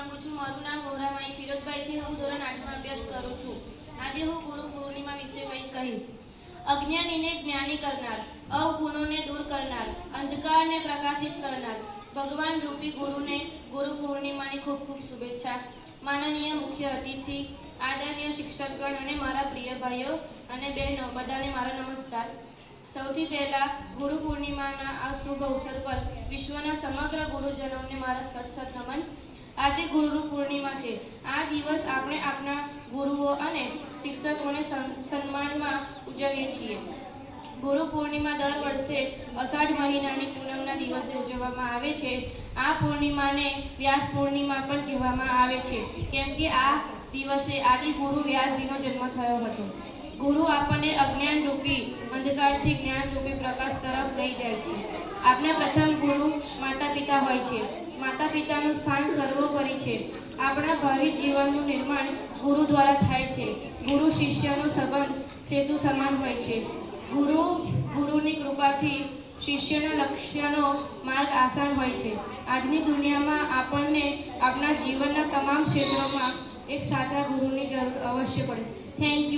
માંગુ છું। મારું નામ ગોરામાઈ ફિરોજભાઈ છે। હું ધોરણ 8માં અભ્યાસ કરું છું। આજે હું ગુરુ પૂર્ણિમા વિશે કંઈક કહીશ। અજ્ઞાનીને જ્ઞાની કરનાર, અવગુણોને દૂર કરનાર, અંધકારને પ્રકાશિત કરનાર ભગવાન રૂપી ગુરુને ગુરુ પૂર્ણિમાની ખૂબ ખૂબ શુભેચ્છા। માનનીય મુખ્ય અતિથિ, આદરણીય શિક્ષકગણ અને મારા પ્રિય ભાઈઓ અને બહેનો, બધાને મારા નમસ્કાર। સૌથી પહેલા ગુરુ પૂર્ણિમાના આ શુભ અવસર પર વિશ્વના સમગ્ર ગુરુજનોને મારા સત નમન। આજે ગુરુ પૂર્ણિમા છે। આ દિવસ આપણે આપણા ગુરુઓ અને શિક્ષકોને સન્માનમાં ઉજવીએ છીએ। ગુરુ પૂર્ણિમા દર વર્ષે અષાઢ મહિનાની પૂનમના દિવસે ઉજવવામાં આવે છે। આ પૂર્ણિમાને વ્યાસ પૂર્ણિમા પણ કહેવામાં આવે છે, કેમ કે આ દિવસે આદિ ગુરુ વ્યાસજીનો જન્મ થયો હતો। ગુરુ આપણને અજ્ઞાન રૂપી અંધકારથી જ્ઞાન રૂપી પ્રકાશ તરફ લઈ જાય છે। આપણા પ્રથમ ગુરુ માતા પિતા હોય છે। માતા પિતાનું સ્થાન સર્વોપરી છે। આપણા ભાવિ જીવનનું નિર્માણ ગુરુ દ્વારા થાય છે। ગુરુ શિષ્યનો સંબંધ સેતુ સમાન હોય છે। ગુરુની કૃપાથી શિષ્યના લક્ષ્યનો માર્ગ આસાન હોય છે। આજની દુનિયામાં આપણને આપણા જીવનના તમામ ક્ષેત્રોમાં એક સાચા ગુરુની જરૂર અવશ્ય પડે। Thank you.